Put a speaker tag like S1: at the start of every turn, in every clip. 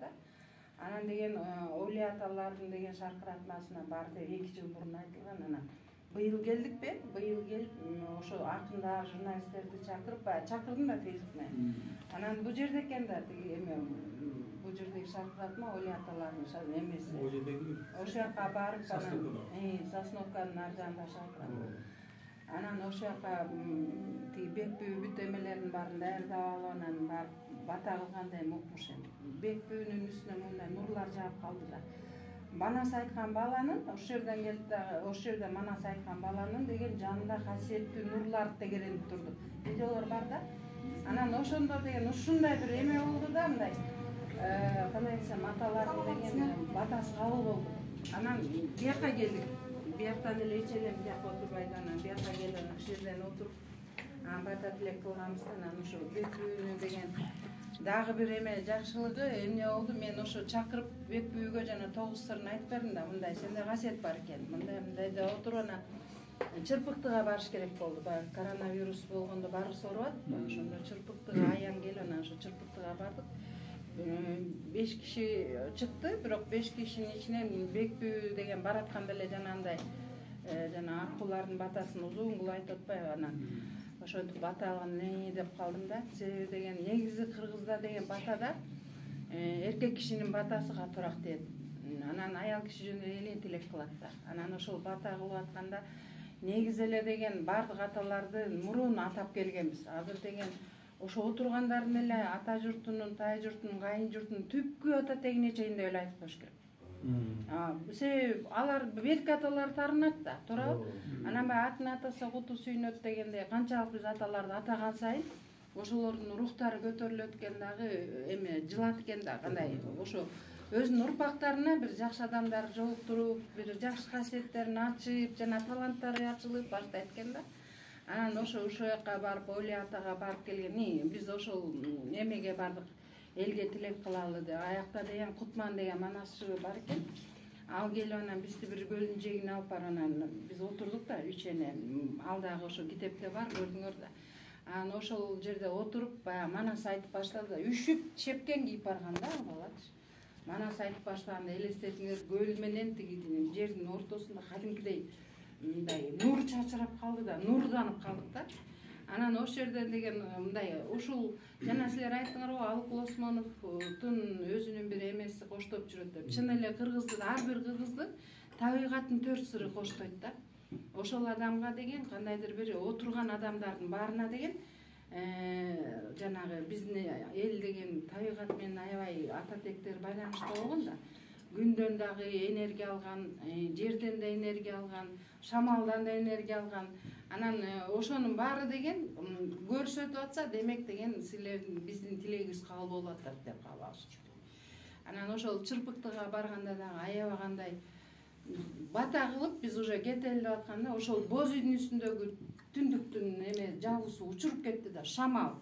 S1: да. Анан деген Олия аталардын деген шаркыратмасына барды 2 жыл мурун айтылган. Анан быйыл келдикпи? Быйыл келип ошо акындар, журналисттерди чакырдым да Фейсбукна. Анан бу жерде экен да тиги эме бу жердеги шаркыратма Олия аталардын эмеси. Ошо жака барып анан Сосновканын ар жагында шаркырат. Анан ошо жака тиги бекпүү бүт эмелердин баарын даярдап алып анан барып бата кылгандай мукмуш эми. Бекпүүнүн үстүнө мындай нурлар жаап калды да. Манас айткан баланын ошол жерден келип да ошол жерде Манас айткан баланын деген жанында касиеттүү нурлар тегеренип турду. Видеолор бар да. Анан ошондо деген ушундай бир эме болду да мындай. Кандай десем, аталардын деген батасы кабыл болду. Анан бияка келдик. Бияктан эле ичелем, бияка отурбай да анан бияка келип ошол жерден отуруп бата тилек кылганбыз да анан ошо бекпүүнү деген дагы бир эме жакшылыгы эмне болду, мен ошо чакырып бекпүүгө жана 9 сырын айтып бердим да, мындай сенде касиет бар экен, мындай деп отуруп анан Чырпыктыга барыш керек болду. Баягы коронавирус болгондо барыбыз ооруп атпы, ошондо Чырпыктыга аян келип анан ошо Чырпыктыга бардык. 5 киши чыкты, бирок 5 кишинин ичинен бекпүү деген баратканда эле жанагындай жана аккулардын батасын узун кылып айтып атпайбы, анан ошентип бата алган деп калдым да. Себеби деген негизи Кыргызда деген батада эркек кишинин батасы катуураак дейт. Анан аял киши жөнүндө эле тилек кылат да. Анан ошол бата кылып атканда негизи эле деген бардык аталарды мурун атап келгенбиз. Азыр деген ошо отургандардын эле ата журтунун, тай журтунун, кайын журтунун түпкү ата тегине чейин эле айтып коюш керек. Себеби алар берки аталар тарынат да, туурабы? Анан баягы атын атаса куту сүйнөт дегендей канчалык биз аталарды атаган сайын ошолордун рухтары көтөрүлөт экен дагы, эме жылат экен да, кандай ошо өзүнүн урпактарына бир жакшы адамдар жолуктуруп, бир жакшы касиеттерин ачып, жана таланттары ачылып баштайт экен да. Анан ошол жака барып Олия атага барып келген. Биз ошол эмеге бардык. Элге тилек кылалы деп. Аякта деген Кутман деген манасчы бар экен. Ал келип анан бизди бир көлдүн жээгине алып барып анан биз отурдук да, үчене. Ал дагы ошо китепте бар, көрдүңөр да. Анан ошол жерде отуруп, баягы Манас айтып баштады да. Үшүп, чепкен кийип барган да ал балачы. Манас айтып баштаганда элестетиңер, көл менен тиги жердин ортосунда кадимкидей мындай нур чачырап калды да, нурланып калдык да. Анан ошол жерден деген мындай ушул жана силер айттыңар го, Алыкул Осмоновдун өзүнүн бир эмеси коштоп жүрөт деп. Чын эле кыргыздын ар бир кыргыздын табигаттын 4 сыры коштойт да. Ошол адамга деген кандайдыр бир отурган адамдардын баарына деген жанагы биздин эл деген табигат менен аябай ата тектер байланышта болгон да. Күндөн дагы энергия алган, жерден да энергия алган, шамалдан да энергия алган. Анан ошонун баары деген көрсөтүп атса, демек деген силердин биздин тилегибиз кабыл болуп атат деп калабыз. Анан ошол Чырпыктыга барганда дагы аябагандай бата кылып биз уже кетели деп атканда ошол боз үйдүн үстүндөгү түндүктүн эме жабуусу учуруп кетти да, шамал.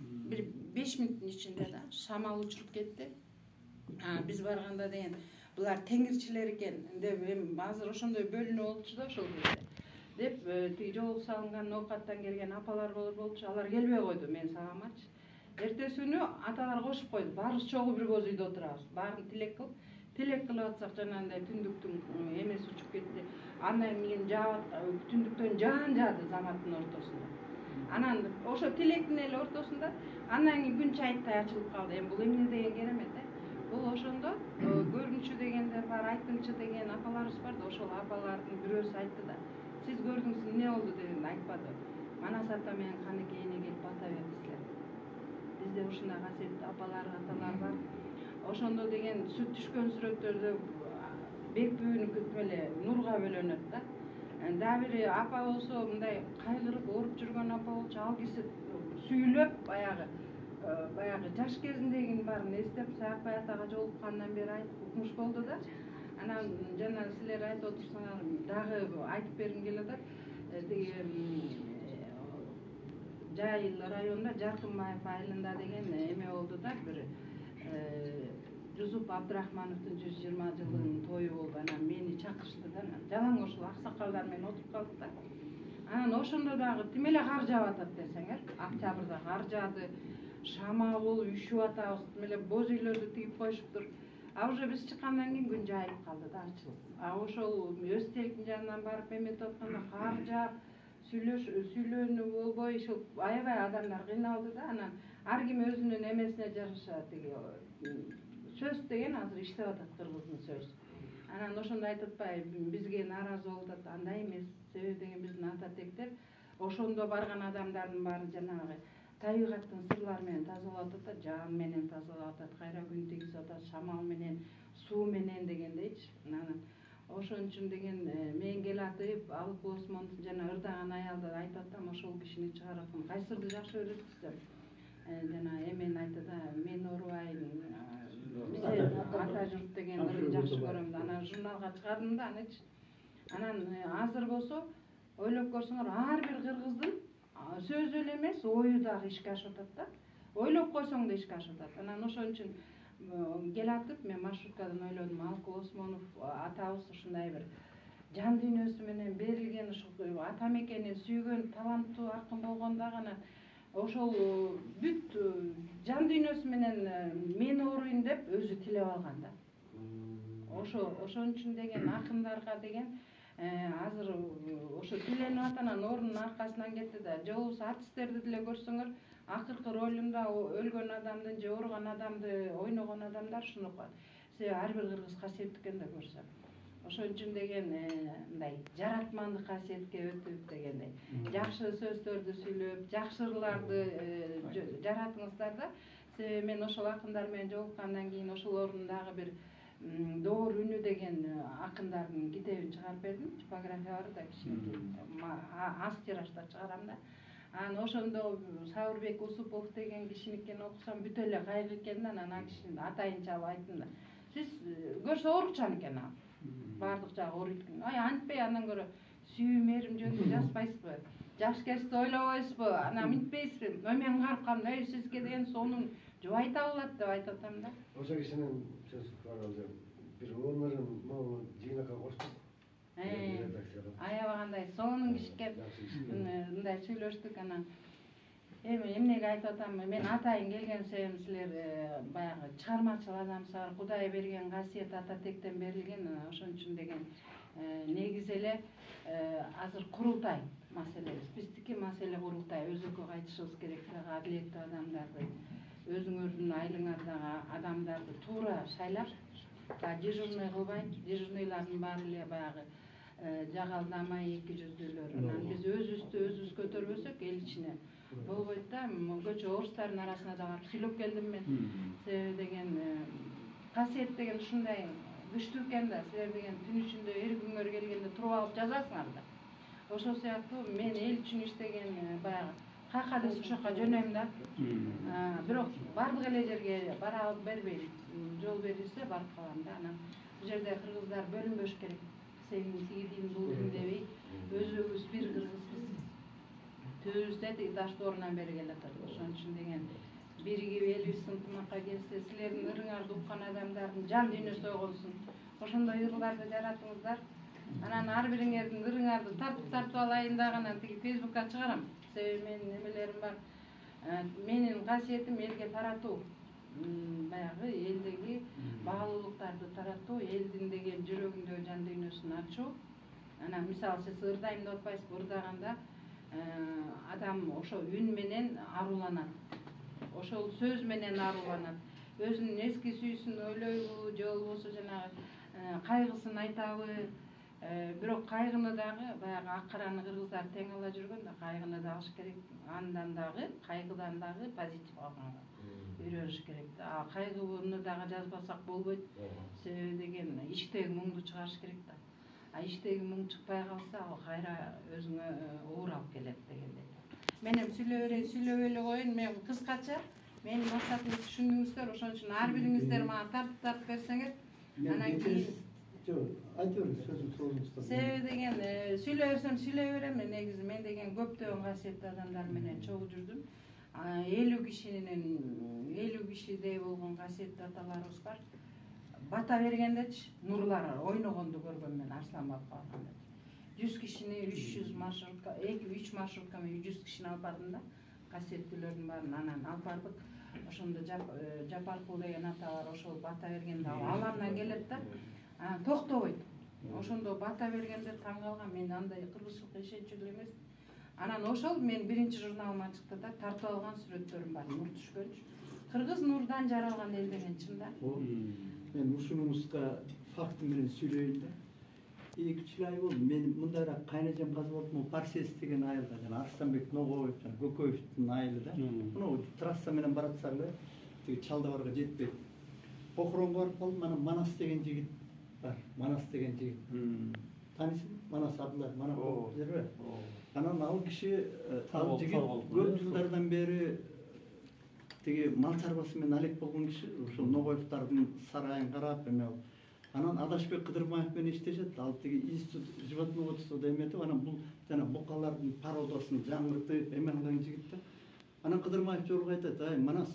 S1: Бир 5 мүнөттүн ичинде да шамал учуруп кетти. Биз барганда деген булар теңирчилер экен деп азыр ошондой бөлүнүү болчу да ошол кезде. Деп тиги жолук салынган оокаттан келген апалар болчу, алар келбей койду мен сагамачы. Эртеси күнү аталар кошуп койду, баарыбыз чогуу бир боз үйдө отурабыз. Баарын тилек кылып атсак жанагындай түндүктүн эмеси учуп кетти. Андан кийин түндүктөн жаан жаады заматтын ортосунда. Анан ошо тилектин эле ортосунда андан кийин күн чайыттай ачылып калды. Бул эмне деген керемет Бул ошондо көргүнчү дегендер бар, айтымчы деген апаларыбыз бар да, ошол апалардын бирөөсү айтты да. Сиз көрдүңүз эмне болду деген айтпады. Манас ата менен Канекейине келип бата бердиңиздер. Бизде ушундай касиеттүү апалар, аталар бар. Ошондо деген сүт түшкөн сүрөттөрдө бекпүүнү эле нурга бөлөнөт да. Дагы бир апа болсо мындай кайгырып ооруп жүргөн апа болчу, ал киши сүйлөп баягы жаш кезиндегинин баарын эстеп, Саакбай атага жолуккандан бери айтып укмуш болду да. Анан жана силер айтып отурсаңар дагы айтып бергим келип атат. Жайыл районунда Жаркынбаев айылында деген эме болду да, бир Жусуп Абдрахмановдун 120 жылдыгынын тою болду. Анан мени чакырышты да. Жалаң ошол аксакалдар менен отуруп калдык да. Анан ошондо дагы тим эле кар жаап атат десеңер, октябрда кар жаады. шамал болуп үшүп атабыз эле боз үйлөрдү тигип коюшуптур. А уже биз чыккандан кийин күн жайылып калды да, ачылып. А ошол өз телектин жанынан барып эметип атканда кар жаап, сүйлөөнү болбой ушул аябай адамдар кыйналды да. Анан ар ким өзүнүн эмесине жараша тиги сөз деген азыр иштеп атат кыргыздын сөзү. Анан ошондо айтып атпайбы, бизге нааразы болуп атат. Андай эмес, себеби деген биздин ата тектер ошондо барган адамдардын баары жанагы табигаттын сырлары менен тазалап атат, жаан менен тазалап атат, кайра күн тийгизип атат, шамал менен, суу менен дегендейчи. Анан ошон үчүн деген мен келатып, Алып Осмон жана ырдаган аялды айтып атам, ошол кишини чыгарып атам. Кайсырды жакшы көрөт десем, жана эмен айтат, мен оорубайм, биз ата журт деген ырын жакшы көрөм да. Анан журналга чыгардым да анычы. Анан азыр болсо ойлоп көрсөңөр, ар бир кыргыздын сөзү эле эмес, ою дагы ишке ашып атат да. Ойлоп койсоң да ишке ашып атат. Анан ошон үчүн келатып мен маршруткадан ойлодум, Алып Осмонов атабыз ушундай бир жан дүйнөсү менен берилген, ушул ата мекени сүйгөн таланттуу аркын болгон дагы, анан ошол бүт жан дүйнөсү менен мен ооруйм деп өзү тилеп алган да. Ошон үчүн деген акындарга деген азыр ошо тиленип атанан ордунун аркасынан кетти да. Же болбосо артисттерди деле көрсөңөр, акыркы ролунда өлгөн адамды же ооруган адамды ойногон адамдар ушуну коет. Себеби ар бир кыргыз касиеттүү экен да көрсө. Ошон үчүн деген мындай жаратмандык касиетке өтүп дегендей жакшы сөздөрдү сүйлөп, жакшы ырларды жаратыңыздар да. Себеби мен ошол акындар менен жолуккандан кийин ошолордун дагы бир Доор үнү деген акындардын китебин чыгарып бердим. Типография бар да, кичинекей аз тиражда чыгарам да. Анан ошондо Сабырбек Усупов деген кишиникини окусам бүт эле кайгы экен да. Анан кишини атайын чалып айттым да. Сиз көрсө оорукчан экен ал. Бардык жагы ооруйт экен. Антпей андан көрө сүйүү мээрим жөнүндө жазбайсызбы? Жакшы кесипти ойлобойсузбу? Анан мынтпейсизби? Мен карап калдым, сизге деген сонун жубайта алат деп айтып атам да.
S2: Ошо кишинин сөзү бар бир өмүрүн могу жыйнакка коштук.
S1: Аябагандай сонун киши экен. Мындай сүйлөштүк. Анан эмнеге айтып атам, мен атайын келген себебим силер баягы чыгармачыл адамсыздар, Кудай берген касиет ата тектен берилген. Ошон үчүн деген негизи эле азыр курултай маселебиз. Биздики маселе курултай, өзөккө кайтышыбыз керек. Адилеттүү адамдарды, өзүңөрдүн айылыңардагы адамдарды туура шайлап, дежурный кылбай, дежурныйлардын баары эле баягы жагалдамай эки жүздүүлөр. Анан биз өзүбүздү өзүбүз көтөрбөсөк эл ичине болбойт да. Көчө орустардын арасына да барып сүйлөп келдим мен. Себеби деген касиет деген ушундай күчтүү экен да. Силер деген түн ичинде эр күнгөр келгенде туруп алып жазасыңар да. Ошол сыяктуу мен эл үчүн иштеген баягы какадес ошока жөнөйм да. Бирок бардык эле жерге бара алып бербейм. Жол берилсе барып калам да. Анан бул жерде кыргыздар бөлүнбөш керек. Сен тиги дин, бул дин дебей, өзүбүз бир кыргызбыз. Түбүбүздө тиги Дашторунан бери келатат. Ошон үчүн деген биригип элибиз ынтымакка келсе, силердин ырыңарды уккан адамдардын жан дүйнөсү ойгонсун. Ошондой ырларды жаратыңыздар. Анан ар бириңердин ырыңарды тартып алайын дагы, анан тиги Фейсбукка чыгарам. Себеби менин немелерим бар. Менин касиетим элге таратуу. Баягы элдеги баалуулуктарды таратуу, элдин деген жүрөгүндөгү жан дүйнөсүн ачуу. Анан мисалы сиз ырдайм деп атпайсызбы, ырдаганда адам ошо үн менен аруланат. Ошол сөз менен аруланат. Өзүнүн эски сүйүүсүн ойлойбу, же болбосо жанагы кайгысын айтабы. Бирок кайгыны дагы баягы ак караны кыргыздар тең ала жүргөн да, кайгыны да алыш керек. Андан дагы, кайгыдан дагы позитив алганга үйрөнүш керек да. Кайгыны дагы жазбасак болбойт. Себеби деген ичтеги муңду чыгарыш керек да. Иштеги муң чыкпай калса, ал кайра өзүңө оор алып келет дегендей. Менин сүйлөп эле коеюн, мен кыскача менин максатымды түшүндүңүздөр. Ошон үчүн ар бириңиздер мага тартып берсеңер, анан кийин себеби деген сүйлөй берсем сүйлөй берем. Негизи мен деген көптөгөн касиеттүү адамдар менен чогуу жүрдүм. 50 кишидей болгон касиеттүү аталарыбыз бар. Бата бергендечи нурлар ойногонду көргөм мен Арсланбап калганда. 100 кишини 300 маршрутка, 2-3 маршрутка мен 100 кишини алып бардым да. Касиеттүүлөрдүн баарын анан алып бардык. ошондо Жапаркул деген ата бар, ошол бата бергенде алардан келет да. Анан токтобойт. Ошондо бата бергенде таң калган, мен андай кыргызчылыкка ишенчүк эмес. Анан ошол мен биринчи журналыма чыкты да, тартып алган сүрөттөрүм бар, нур түшкөнчү. Кыргыз нурдан жаралган эл деген чын да.
S3: Мен ушунуңузга факты менен сүйлөйүн да. 2-3 ай болду. Мен мындайраак кайнажам казып болдум. Парсес деген айылда, жана Арстанбек Ногоев жана Көкөевдин айылы да. Мына трасса менен баратсак эле тиги Чалдыбарга жетпейт. Похоронго барып калдым. Анан Манас деген жигит бар. Манас деген жигит. Таанисыңбы? Манас Абдулла, Манас жерби? Анан ал киши, ал жигит көп жылдардан бери тиги мал чарбасы менен алек болгон киши. Ошол Ногоевдардын сарайын карап, эме анан Адашбек Кыдырбаев менен иштешет. Ал тиги институт животноводствода эметип, анан бул жана букалардын породасын жаңыртып эме кылган жигит да. Анан Кыдырбаев жолугу айтат: "Ай, Манас,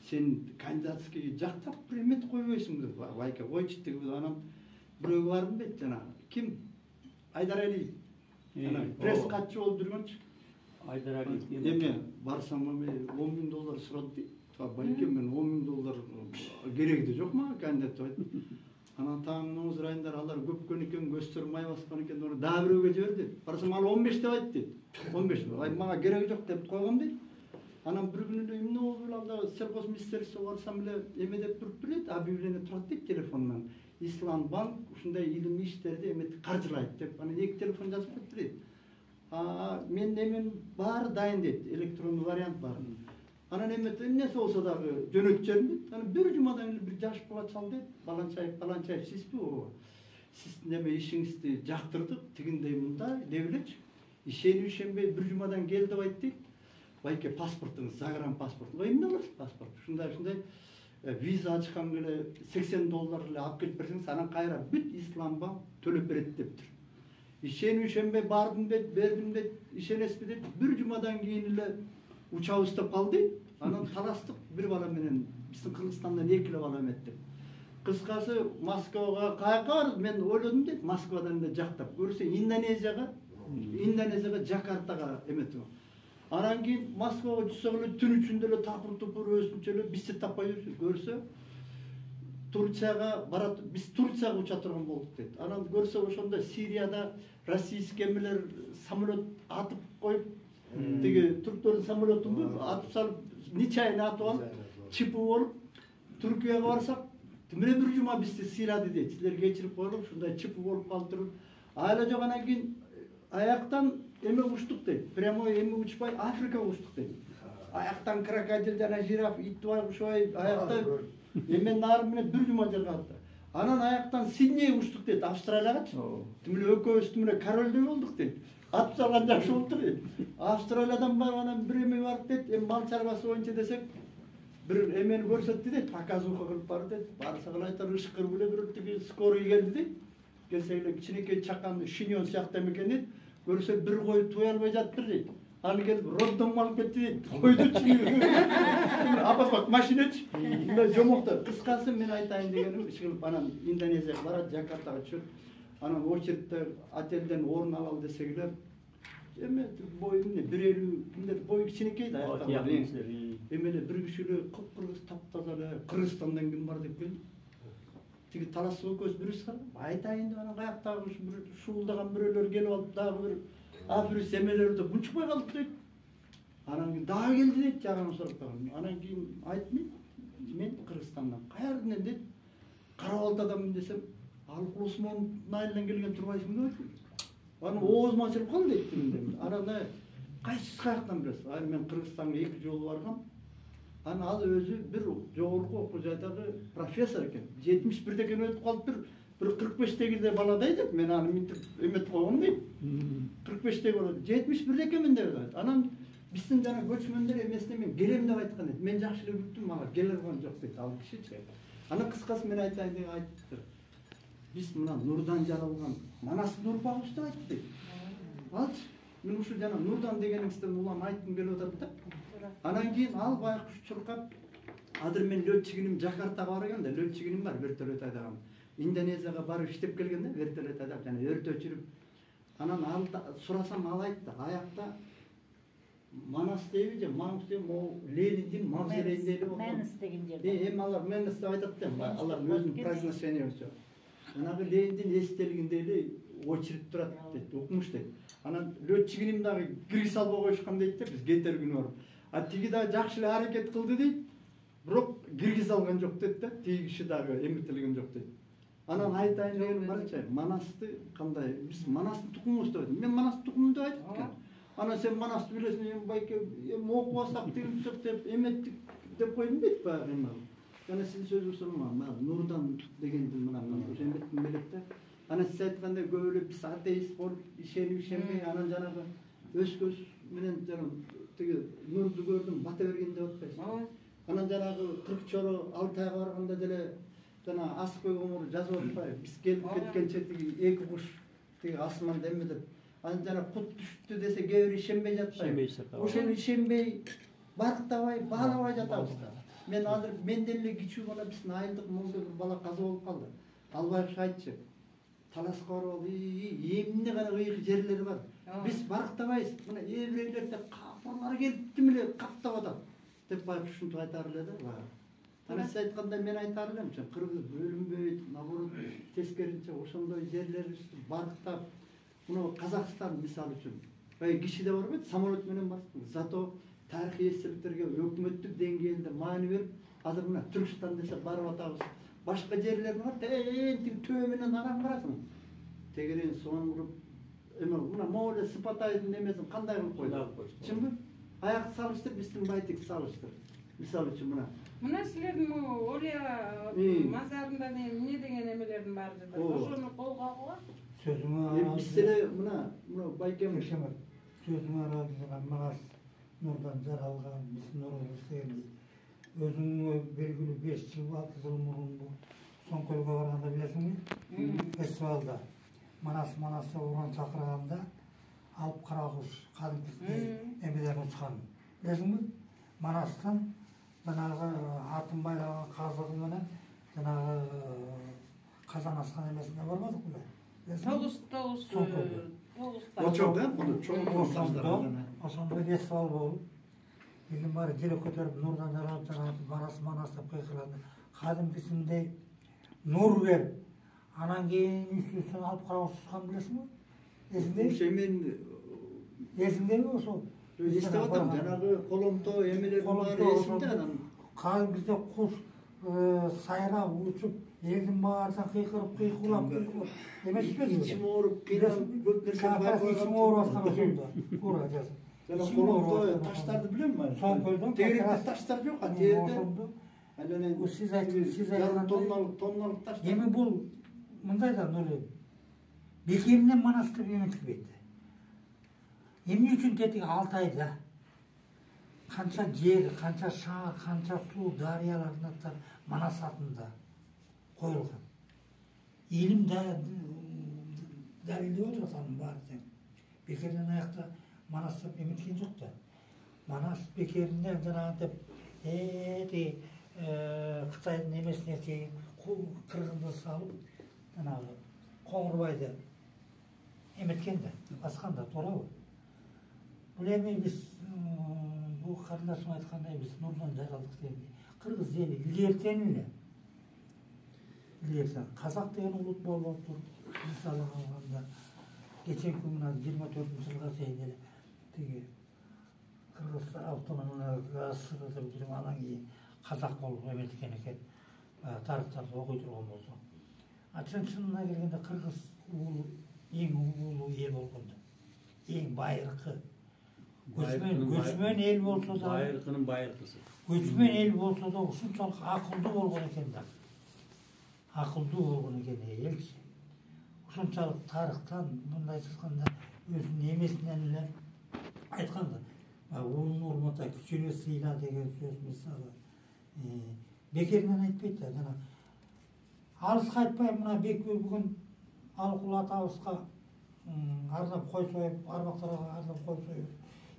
S3: сен кандидатский жактап бир эметип койбойсуңбу?" деп. "Байке, койчу" деп. Анан бирөөгө бардым дейт, жана ким? Айдар Алиев. Анан пресс катчы болуп жүргөнчү.
S4: Айдар Алиев
S3: эме барсам $10.000 сурады дейт. Байке, мен $10.000 кереги да жок мага кандидат деп айтып. Анан таң намаз ырайындар, алар көпкөн экен, көздөр май баскан экен, оны дагы бирөөгө жибер дейт. Барсам ал 15 деп айт дейт. 15. Ай, мага кереги жок деп койгон дейт. Анан бир күнү эле эмне болду эле, алда сельхоз министрликтине барсам эле эме деп туруп турат, объявление турат дейт телефондон. Ислам банк ушундай илимий иштерди эметип каржылайт деп. Анан 2 телефон жазып коюп дейт. Мен эмен баары дайын дейт, электрондуу вариант бар. Анан эмнеси болсо дагы жөнөтүп жерим дейт. Анан бир жумадан эле бир жаш бала чал дейт. Баланчаев сизби ооба. Сиздин эме ишиңизди жактырдык, тигиндей мындай деп элечи. Ишенбей бир жумадан кел деп айт дейт. Байке, паспортуңуз, загранпаспорт. Эмне аласыз паспорт? Ушундай виза ачкан эле $80 эле алып келип берсеңиз, анан кайра бүт Ислам банк төлөп берет дептир. Ишенбей бардым дейт, бердим дейт, ишенесизби дейт. Бир жумадан кийин эле учабыз деп калды. Анан таластык, бир бала менен биздин Кыргызстандан 2 эле бала эметтип. Кыскасы Москвага каяка бардым, мен ойлодум дейт, Москвадан эле жактап. Көрсө Индонезияга, Жакартага эметип. Анан кийин Москвага түшсөк эле түн ичинде эле тапыр-тупур өзүнчө эле бизди таппай жүрүп көрсө Турцияга барат, биз Турцияга уча турган болдук дейт. Анан көрсө ошондо Сирияда российский эмелер самолет атып коюп, тиги турктардын самолетун атып салып, нечаянно атып алып, чипи болуп, Түркияга барсак, тимире бир жума бизди сыйлады дейт. Силер кечирип коелук, ушундай чипи болуп калдырып. Айла жок, анан кийин аяктан эме учтук дейт. Прямой эме учпай Африкага учтук дейт. Аяктан крокодил жана жираф, итбай, кушбай, аяктан эмен нары менен бир жума жыргатты. Анан аяктан Сидней учтук дейт, Австралиягачы. Тимиле экөөбүз тимиле королдой болдук дейт. Атып салган жакшы болуптур дейт. Австралиядан барып анан бир эме барып дейт, эми мал чарбасы боюнча десек, бир эмени көрсөттү дейт, показуха кылып барды дейт. Барсак эле айтар ышкыр беле бир тиги скорый келди дейт. Келсек эле кичинекей чакан шиньон сыяктуу экен дейт. Көрсө бир кой туй албай жатыптыр дейт. Аны келип роддомго алып кетти дейт. Койдучу. Апа машинечи. Мындай жомоктор. Кыскасы мен айтайын дегеним, ишкилип анан Индонезияга барат, Жакартага түшөт. Анан очередте отелден орун алалы десек эле эме бою эмне 1.50 кимдер бою кичинекей да аяктагы. Эме эле бир киши эле кыпкыргыз таптаза эле Кыргызстандан ким бар деп келди. Тиги талашып экөөбүз бирибиз калдык. Айтайын деп анан каяктагы бир шуулдаган бирөөлөр келип алып, дагы бир африс эмелерди бунчукпай калдык дейт. Анан дагы келди дейт, жаган сурап калган. Анан кийин айттым, мен Кыргызстандан. Каерден дейт? Кара-Балтаданмын десем, ал Усмондун айылынан келген турбайсың деп. Анан оозума ачылып калды дейт. Анан кайсыз каяктан билесиз? Ай, мен Кыргызстанга 2 жолу баргам. Анан ал өзү бир жогорку окуу жайдагы профессор экен. 71 экен өтүп калып бир 45-теги баладай деп мен аны минтип эметип койгон дейт. 45-теги болот. 71 экенмин деп айтат. Анан биздин жана көчмөндөр эмесине мен келем деп айткан дейт. Мен жакшы эле күттүм, мага келе алган жок дейт ал кишичи. Анан кыскасы мен айтайын деп айттыр. Биз мына нурдан жаралган Манас нурбагыбыз деп айтты дейт. Алчы, мен ушу жана нурдан дегениңизден улам айткым келип атат да. Анан кийин ал байкуш чуркап, азыр мен летчигиним Жакартага барган да, летчигиним бар, вертолет айдаган. Индонезияга барып иштеп келген да, вертолет айдап жана өрт өчүрүп. Анан ал сурасам ал айтты, аякта Манас дейби же, Манас дейби, о Лениндин мавзолейинде болду.
S4: Менис деген жерде.
S3: Эми алар Менис деп айтат да, алар өзүнүн произношениесі. Жанагы Лениндин эстелигинде эле очередь турат дейт, окумуш дейт. Анан летчигинин дагы кире салбай коюшкан дейт да, биз кетер күнү барып. А тиги дагы жакшы эле аракет кылды дейт. Бирок киргизе алган жок дейт да, тиги киши дагы эметилген жок дейт. Анан айтайын дегеним барча, Манасты кандай, биз Манастын тукумубуз деп айтат. Мен Манастын тукумун деп айтып экен. Анан сен Манасты билесиң, эми байке, эми окуп алсак тигилсек деп эметтик деп койдум дейт баягы эми. Жана сиздин сөзүңүз Нурдан дегендин мына ошо эметтин белек да. Анан сиз айткандай көп эле биз атеист болуп ишенбей, анан жанагы өз көз менен жана тиги Нурду көрдүм, бата берген деп атпайсыз. Анан жанагы Кыркчоро Алтайга барганда деле жана Аскөй көмүр жазып атпайбы? Биз келип кеткенче тиги эки куш тиги асманда эме деп. Анан жана кут түштү десе кээ бир ишенбей жатпайбы? Ошону ишенбей, барктабай, баалабай жатабыз да. Мен азыр менден эле кичүү бала биздин айылдык молдо бир бала каза болуп калды. Албаев айтчы. Таласка барып, эмне гана ыйык жерлери бар. Биз барктабайбыз. Мына еврейлерде капырлар келип ким эле каптап атат деп баягы ушинтип айтар эле да. Анан сиз айткандай мен айтар элем, кыргыз бөлүнбөйт, наоборот, тескерисинче ошондой жерлерибизди барктап, мына Казакстан мисалы үчүн, киши да барбайт, самолет менен барсын. Зато тарыхый эстеликтерге өкмөттүк деңгээлде маани берип, азыр мына Түркстан десе барып атабыз. Башка жерлерди бар, тиги төбө менен арам барасың. Тегерен соон уруп, эме мына Мооле Сыпатайдын эмесин кандай кылып койду? Чынбы? Аяк салыштыр, биздин байтик салыштыр. Мисалы үчүн
S1: мына силердин Олия мазарында эмне деген эмелердин баары жатат. Ошону колго алгыла.
S5: Сөзүңө
S3: биз деле мына байкем
S5: сөзүңө ыраазы Манас Нурдан жаралган биз Нурубуз дегенди. Өзүңө белгилүү 5 жыл 6 жыл мурун бул Соңкөлгө барганда билесиңби? Фестивалда Манасты уран чакырганда алып кара куш кадимки эмелер учкан. Билесиңби? Манастан жанагы атын байлаган казыгы менен жанагы казан аскан эмесине барбадыкпы? Ошондой фестивал болуп, элдин баары желек көтөрүп Нурдан жаралып жанагы Манас деп кыйкырады. Кадимкисиндей нур берип, анан кийин үстүн алып кара куш учкан билесиңби? Эсиңдеби? Эсиңдеби ошо?
S3: Эстеп атам, жанагы коломто эмелер баары эсимде анан.
S5: Кадимкиде куш сайрап учуп, элдин баарынан кыйкырып эмеспи?
S3: İçim ооруp, кыйнап көп нерсе байкап
S5: içim ооруп аткан ошондо. Туура жазып.
S3: Жана коломто таштарды билемби?
S5: Соңкөлдөн
S3: тегеректе таштар жок, а жерде. Анан
S5: сиз айткан
S3: тонналык таштар.
S5: Эми бул мындай да Нури. Бекеринен Манасты эметилбейт. Эмне үчүн тетиги Алтайда канча жер, канча шаар, канча суу, дарыялардын аттары Манас атында коюлган. Илим далилдеп отурат анын баарын. Бекеринен аякта Манас деп эметкен жок да. Манас бекеринен жанагынтип Кытайдын эмесине чейин кыргызды салып, жанагы Коңурбайды эметкен да, баскан да, туурабы? Бул эми биз бул карындашым айткандай биз Нурдан жаралдык дегенди. Кыргыз эли илгертен эле. Илгертен казак деген улут болуп туруп, мисалы алганда кечен күнүнө 24-жылга чейин эле тиги Кыргыз автономиялыгы деп жүрүп анан кийин казак болуп эметкен экен. Тарыхтарды окуй турган болсоң. Чынына келгенде Кыргыз эң улуу эл болгондо. Эң байыркы. Көчмөн эл болсо да,
S6: байыркынын байыркысы.
S5: Көчмөн эл болсо да ушунчалык акылдуу болгон экен да. Акылдуу болгон экен элчи. Ушунчалык тарыхтан мындай чыкканда өзүнүн эмесинен эле айтканда, улууну урматта, кичүүнү сыйла деген сөз мисалы. Бекеринен айтпайт да, жана алыска айтпай мына бүгүн алкул атабызга ардап кой союп, арбактарга ардап кой союп,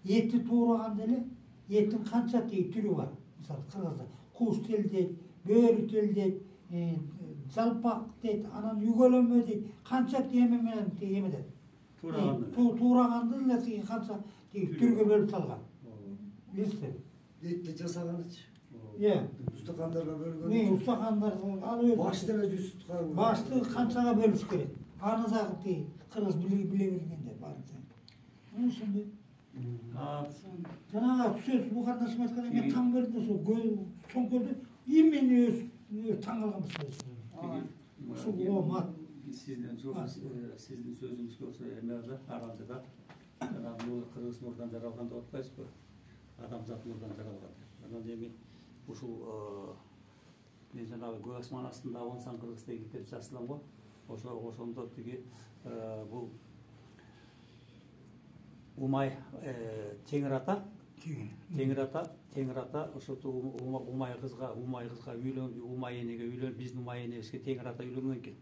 S5: эти туураганда эле эттин канча түрү бар. Мисалы Кыргызда куш тел дейт, бөрү тел дейт, жалпак дейт, анан үгөлөмө дейт, канча эме менен эме дейт. Туураганда эле канча түргө бөлүп салган. Билсем.
S2: Етті жасағанычы.
S5: Иә.
S2: Ұстақандарға бөлгөн.
S5: Мен устахандар алып
S2: Башты эле жүз тұтқан.
S5: башты канчага бөлүш керек? Аны дагы тиги кыргыз биле бергенде барды. Ошондой. Жанагы сөз бу кардашым айткандай мен таң бердим ошо чоңкөлдү имени таң калганбыз. Ошо мат
S4: Sizden sözünüzге осы эмеде аралда бул кыргыз нурдан жаралган деп атпайсызбы? Адамзат нурдан жаралган. Анан эми ушул мен жанагы көк асман астында онсан кыргыз деген китеп жазылган го. Ошондо тиги бул Умай Теңир ата ошо Умай кызга үйлөнүп, Умай энеге үйлөнүп, биздин Умай энебизге Теңир ата үйлөнгөн экен.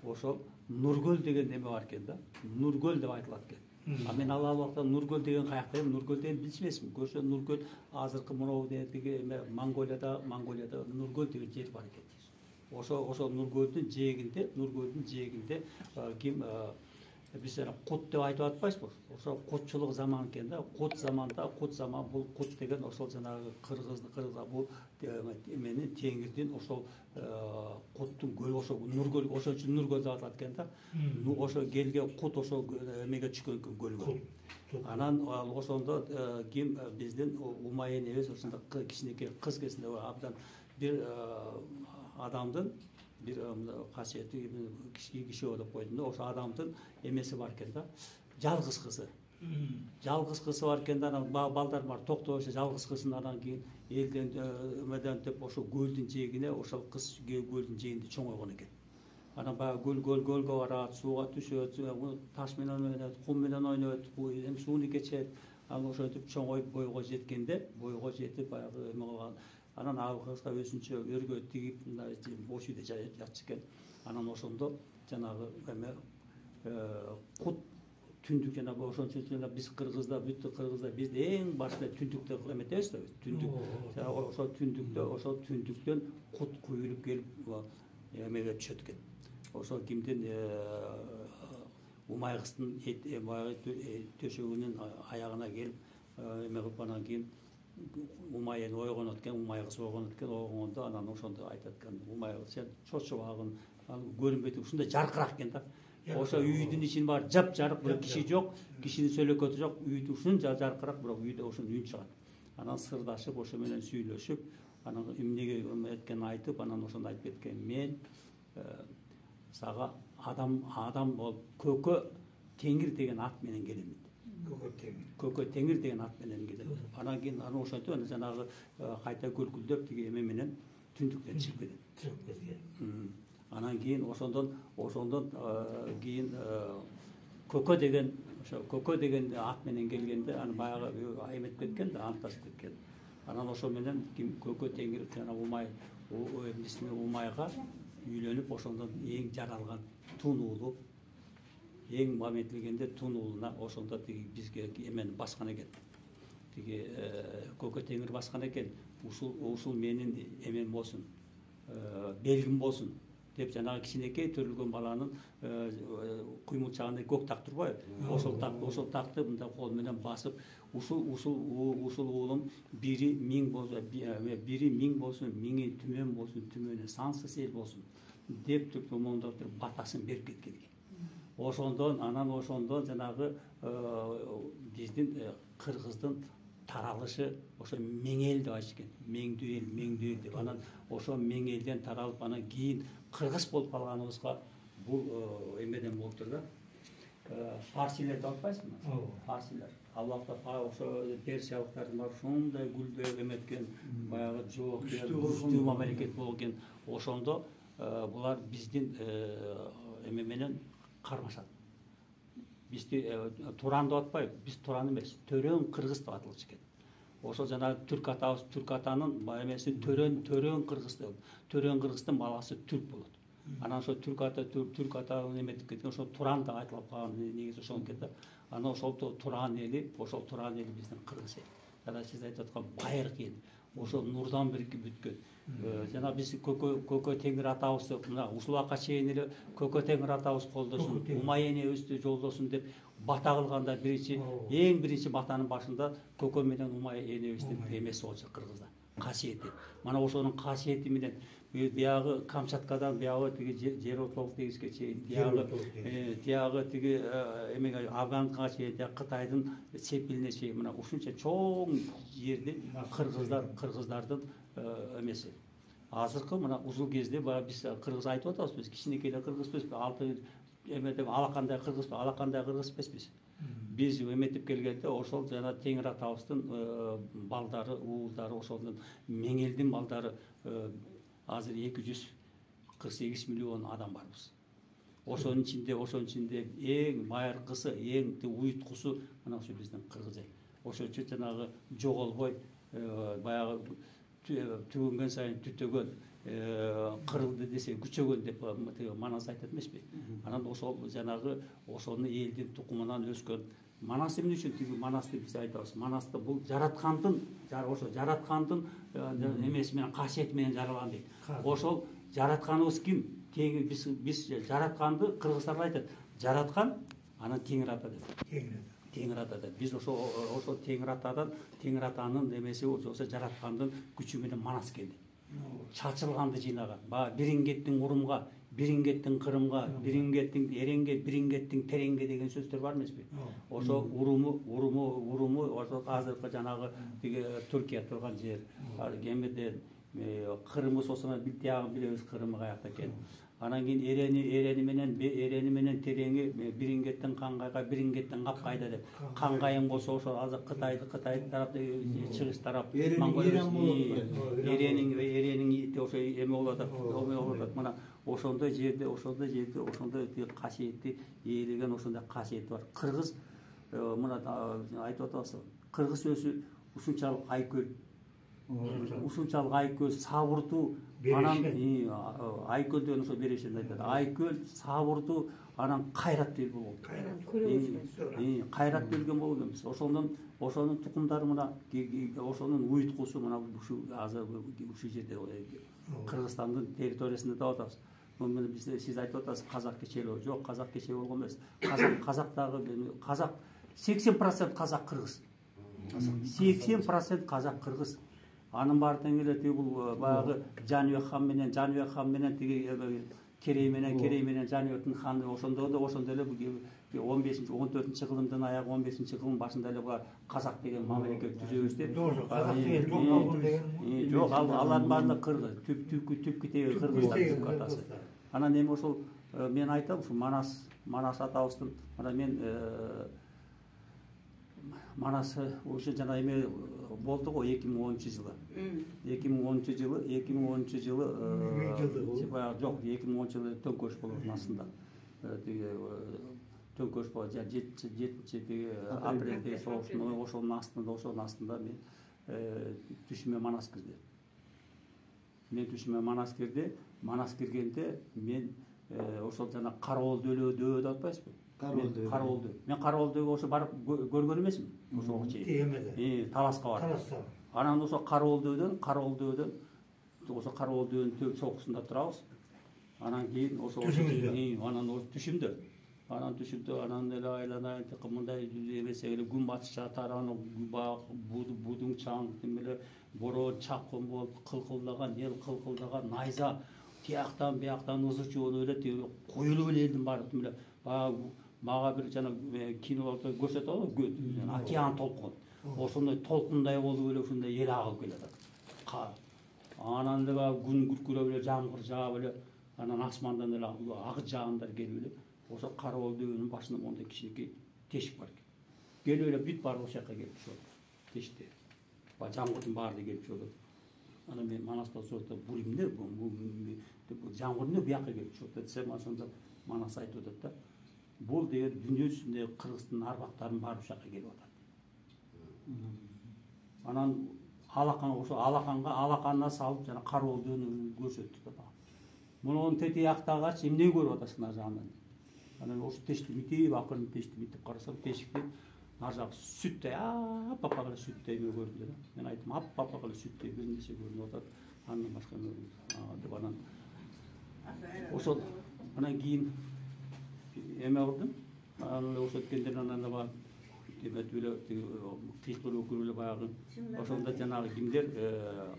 S4: Ошо Нургөл деген неме бар экен да. Нургөл деп айтылат экен. А мен ал убакта Нургөл деген каякта эми Нургөл деген билчүмесмин. Көрсө Нургөл азыркы мынау деги Монголияда Нургөл деген жер бар экен. Ошо Нургөлдүн жээгинде ким биз кут деп айтып атпайсызбы? Ошо кутчулук заман экен да. Кут заман бул кут деген ошол жанагы кыргызга бул менин Теңирдин ошол куттун көлү ошо Нургөл, ошон үчүн Нургөл деп аталат экен да. Ошо келген кут ошо эмеге түшкөн экен көлгө. Анан ошондо ким биздин Умай энебиз ошондо кичинекей кыз кезинде абдан бир адамдын бир касиети киши деп койдум да. Ошо адамдын эмеси бар экен да. Жалгыз кызы бар экен да. Анан балдар бар токтобойчу жалгыз кызын анан кийин элден өмөдөн деп ошо көлдүн жээгине ошол кыз көлдүн жээгинде чоңойгон экен. Анан баягы көлгө барат, сууга түшөт, таш менен ойнойт, кум менен ойнойт, эми сууну кечет. Анан ошентип чоңоюп бойго жетип баягы эме кылган. Анан ал кызга өзүнчө өргө тигип бош үйдө жатчу экен. Анан ошондо жанагы эме кут түндүк жанагы ошончо биз кыргызда бизде эң башында түндүктө эметебиз да. Ошол түндүктөн кут куюлуп келип эмеге түшөт экен. Ошо кимдин Умай кыздын төшөгүнүн аягына келип эме кылып анан кийин Умай эне ойгонот экен, Умай кыз ойгонот экен, ойгондо анан ошондо айтат экен, Умай кыз сен чочубагын, көрүнбөйт, ушундай жаркыраак экен да. Ошо үйдүн ичин бар жап-жарык, бирок киши жок, кишинин сөйлөкөтү жок, үйдү ушун жаркыраак, бирок үйдө ошон үн чыгат. Анан сырдашып, ошо менен сүйлөшүп, анан эмнеге эткенин айтып, анан ошондо айтып кеткен, мен сага адам болуп Көкө Теңир деген ат менен келем. Көкө Теңир деген ат менен келем. Анан кийин ошентип анан жанагы кайта көлкүлдөп тиги эме менен түндүктөн чыгып кетет. Анан кийин ошондон кийин Көкө деген ат менен келгенде аны баягы эметип кеткен да, анташып кеткен. Анан ошо менен ким Көкө Теңир жана Умайга үйлөнүп ошондон эң жаралган тун уулу, эң маметилгенде тун уулуна ошондо тиги бизге эмени баскан экен. Тиги Көкө Теңир баскан экен. Ушул менин эмем болсун, белгим болсун деп жанагы кичинекей төрөлгөн баланын куймулчагында көк так турбайбы? Ошол такты мындай кол менен басып, ушул уулум бири миң болсун, миңи түмөн болсун, түмөнү сансыз эл болсун деп туруп мондоп батасын берип кеткен экен. Ошондон жанагы биздин кыргыздын таралышы ошо мең эл деп айтышкан. Меңдүү эл деп. Анан ошо мең элден таралып анан кийин кыргыз болуп калганыбызга бул эмеден болуптур да. Фарсилер деп атпайсызбы? Фарсилер. Аллахта ошо персиялыктардын бар ушундай гүлдөө эметкен, баягы жооп берип, мамлекет болгон. Ошондо булар биздин эме менен кармашат. Бизди Туран деп атпайбы? Биз Туран эмес, Төрөн кыргыз деп атылчу экен. Ошол жана түрк атанын эмеси Төрөн кыргыз деп. Төрөн кыргыздын баласы түрк болот. Анан ошо түрк атанын эметип кеткен, ошо Туран деп айтылып калган негизи ошол экен да. Анан ошол Туран эли биздин кыргыз эл. Жана сиз айтып аткан байыркы эл. ошо нурдан бирикип бүткөн. Жана биз көкө теңир атабызды мына ушулакка чейин эле көкө теңир атабыз колдосун, умай энебизди жолдосун деп бата кылганда эң биринчи батанын башында көкө менен умай энебиздин эмеси болчу кыргызда. Касиети. Мана ошонун касиети менен биягы Камчаткадан биягы тиги жер отолук дегизге чейин, биягы тиги эмеге Афганга чейин, Кытайдын Сепилине чейин мына ушунча чоң жерди кыргыздардын эмеси. Азыркы мына ушул кезде баягы биз кыргыз айтып атабыз, биз кичинекей эле кыргызбыз, алты эметип алакандай кыргызбыз. Биз эметип келгенде ошол жана Теңир атабыздын балдары, уулдары, ошондун Меңелдин балдары азыр 248 миллион адам барбыз. Ошонун ичинде эң майыркысы, эң уйуткусу мына ошо биздин кыргыз эл. Ошон үчүн жанагы жоголбой баягы түгөнгөн сайын түтөгөн, кырылды десе күчөгөн деп Манас айтат эмеспи? Анан ошол жанагы ошону элдин тукумунан өскөн Манас эмне үчүн тиги Манасты биз айтабыз? Манасты бул жараткандын, ошо жараткандын эмеси менен касиети менен жаралган дейт. Ошол жаратканыбыз ким? Биз жаратканды кыргыздар айтат. Жараткан анан Теңир ата деп. Теңир ата деп. Биз ошо Теңир атанын эмеси ошо жараткандын күчү менен Манас келди. Чачылганды жыйнаган. Баягы Бириңгеттин Урумга, Бириңгеттин Кырымга, Бириңгеттин Эренге, Бириңгеттин Тереңге деген сөздөр бар эмеспи? Ошо уруму ошо азыркы жанагы тиги Түркия турган жер. Эмеден Кырымы сосуна биттиягын билебиз, Кырымы каякта экен. Анан кийин Эрени менен Тереңи Бириңгеттин Кангайга, Бириңгеттин Капкайда деп. Кангайың болсо ошо азыр Кытай тарап, чыгыш тарап, Эренин ошо эме болуп атат. Мына ошондой жерде ошондой касиетти ээлеген ошондой касиети бар. Кыргыз мына айтып атабыз, кыргыз сөзү ушунчалык айкөл, сабыртуу, анан айкөлдөн ошо берешин айтат. Айкөл, сабыртуу, анан кайрат эл болгон. Кайрат берген болгон эмес. Ошонун тукумдары мына ошонун уйуткусу мына ушу азыр ушу жерде Кыргызстандын территориясында деп атабыз. Мына сиз айтып атасыз, казак кечелөө. Жок, казак кече болгон эмес. Казак 80% казак кыргыз. 80% казак кыргыз. Анын баары тең эле тиги бул баягы Жаныбек хан менен тиги Керей менен Жаныбектин ханы ошондо эле 14-чы кылымдын аягы 15-чы кылымдын башында эле булар казак деген мамлекет түзөбүз деп. Жок, алардын баарында кыргыз, түпкү теги кыргыздар атасы. Анан эми ошол мен айтам, ушу Манас атабыздын мына мен Манас ошо жана эме болду го 2010-жылы. 2010-жылы баягы жок, 2010-жылы төңкөрүш болгон астында. Тиги төңкөрүш болду. 7-тиги апрелде ошонун астында мен түшүмө Манас кирди. Манас киргенде мен ошол жана Кароолду өлөө деп атпайсызбы? Мен Кароолдуга ошо барып көргөн эмесмин. Ошого чейин. Таласка барып. Анан ошо Кароолдудан ошо Кароолдуунун чокусунда турабыз. Анан кийин ошо түшүмдө. Анан эле айланайын мындай эмесе эле күн батышка тараны будуң чаң эле бороо чаккын болуп кылкылдаган, эл кылкылдаган, найза тияктан бияктан ызы чуунуп эле коюлуп эле элдин баары эле мага бир жана кинолордо көрсөтөт го, океан толкун. Ошондой толкундай болуп эле ушундай эл агып келатат. Анан эле күн күркүрөп эле жамгыр жаап эле анан асмандан эле ак жаандар келип эле ошо Кароолдуунун башында мондай кичинекей тешик бар экен. Келип эле бүт баары ошол жака келип түшөт. Тешикте. Жамгырдын баары келип түшөт. Анан мен Манастан сураттап, бул эмне? Бул жамгыр эмне бияка келип түшөт десем, ошондо Манас айтып атат да. Бул деген дүйнө жүзүндө кыргыздын арбактарынын баары ошол жака келип атат. Анан алаканга салып жана Кароолдууну көрсөттү да. Мунун тети актагачы эмне көрүп атасың ар жагынан? Анан ошо тешти митип, акырын тешти митип карасам, тешикти ар жақ сүттей аппақ эле сүттей көрүндү да. Мен айттым аппақ эле сүттей бир нерсе көрүнүп атат. Андан башка деп анан ошол анан кийин эме кылдым. Анан ошо өткөндөн анан бар эметип эле кыйкыруу көрүп эле баягы ошондо жанагы кимдер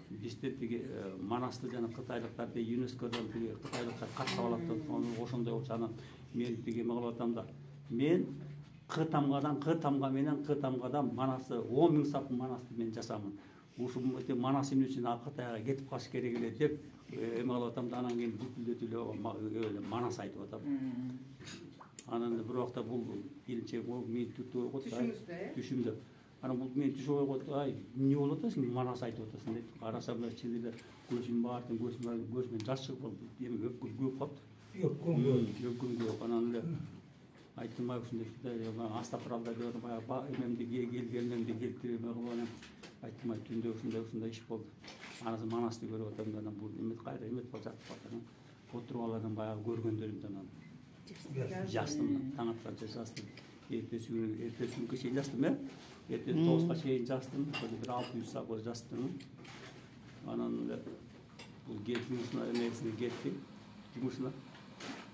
S4: бизде тиги Манасты жана кытайлыктар ЮНЕСКОдон тиги кытайлыктар каттап алат да. Ошондой болчу анан мен тиги эме кылып атам да. Мен Кы тамга менен Кы тамгадан Манасты 10 000 сап Манасты мен жасамын. Ушу Манас эмне үчүн Кытайга кетип калыш керек эле деп эме кылып атам да. Анан кийин бүкүлдөтүп эле Манас айтып атам. Анан бир убакта бул келинчек мени түртүп койгон түшүмдө. Анан бул мени түшүп койгон, ай эмне болуп атасың, Манас айтып атасың деп. Карасам да чын эле көзүм баардын көзүмөн жаш чыгып калды. Эми өпкүл көп калды. Өпкүл көп. Анан эле айттым ушундай астапыралда деп баягы эмемди келгенимди келтирип эме кылып анан айттым түндө ушундай иш болду. Анан Манасты көрүп атам да. Анан бул эмет кайра эмет болуп жатып калды. Отуруп алардын баягы көргөндөрүмдү анан жаздым, таң атканча жаздым. Эртеси күнкү чейин жаздым, эртеси 9га чейин жаздым. Бир 600 сапар жаздым. Анан бул жумушуна эмесине кетти, жумушуна.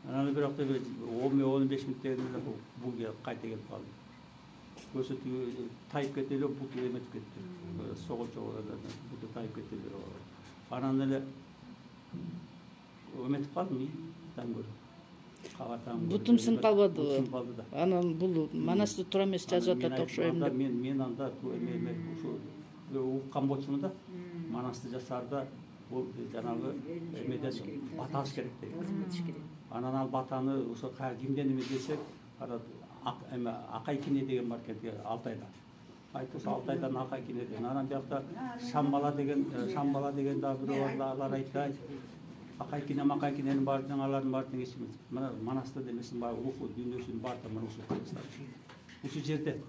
S4: Анан бир акта 10-15 мүнөттөн кийин бул кайта келип калды. Көрсөтүү тайып кетти эле, бут эметип кетти. Согочо бут тайып кетти эле. Анан эле эметип калдым, таң көрүп.
S6: Бутум сынып калбадыбы? Анан бул Манасты туура эмес жазып атат окшойм деп.
S4: Мен анда ушу уккан болчумун да. Манасты жасаарда бул жанагы эмеден бата алыш керек дейт. Анан ал батаны ошо кимден эме десек, Акайкине деген бар экен Алтайда. Айтып Алтайдан Акайкине деген. Анан биякта Шамбала деген дагы бирөө бар да, алар айтты. Акайкиненин баардыгын алардын баардыгын эч эмес. Мына Манасты демесин баягы руху дүйнөсүнүн баардыгы мына ушул Кыргызстан. Ушул жерде.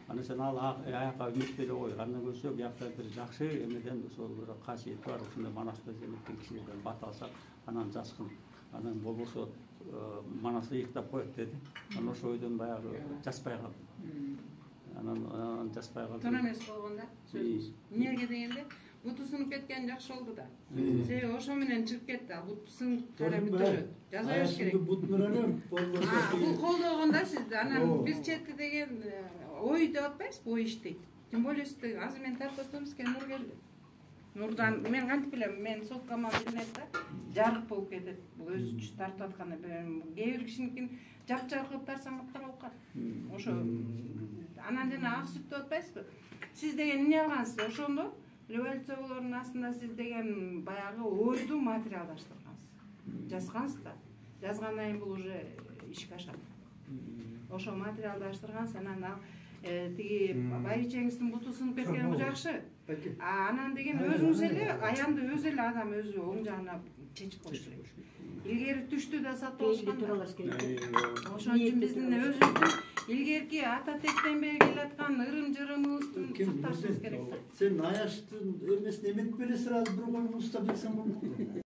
S4: Анан сен ал аяка үмүттөй кой. Андан көрсө биякта бир жакшы эмеден ошол бир касиет бар. Ушундай Манасты эметкен кишилерден бат алсак, анан жазгын. Анан болбосо Манасты ыйыктап коет деди. Анан ошол ойдон баягы жазбай калдым. Анан жазбай калдым.
S1: Туура эмес болгондо сөзүңүз. Эмнеге дегенде буту сынып кеткен жакшы болду да. Себеби ошо менен чыгып кетти. Бут сынып бүтөрөт. Жаза бериш керек.
S3: Бут менен
S1: бул колдогондо сизди анан бир чети деген ой деп атпайсызбы, ой иштейт. Тем более сизди азыр мен таркатабызке нур келди. Нурдан мен кантип билем, мен соткама интернетте жарык болуп кетет. Бул өзүчө тартып атканда кээ бир кишиникин жап-жарык кылып тарсаң капкара болуп калат. Ошо анан жана ак сүт деп атпайсызбы? Сиз деген эмне кылгансыз? Ошондо революциялардын астында сиз деген баягы ойду материалдаштыргансыз. Жазгансыз да. Жазгандан кийин бул уже ишке ашат. Ошо материалдаштыргансыз, анан тиги байбичеңиздин буту сынып кеткени жакшы. Анан деген өзүңүз эле аянды өзү эле адам өзү оң жагына чечип коюш керек. Илгери түштү да сатып алышкан. Ошон үчүн биздин өзүбүздүн илгерки ата тектен бери келаткан ырым-жырымыбызды сакташыбыз керек.
S3: Сен аяштын эмесин эметип эле сразу бир коюп уста берсең болмок.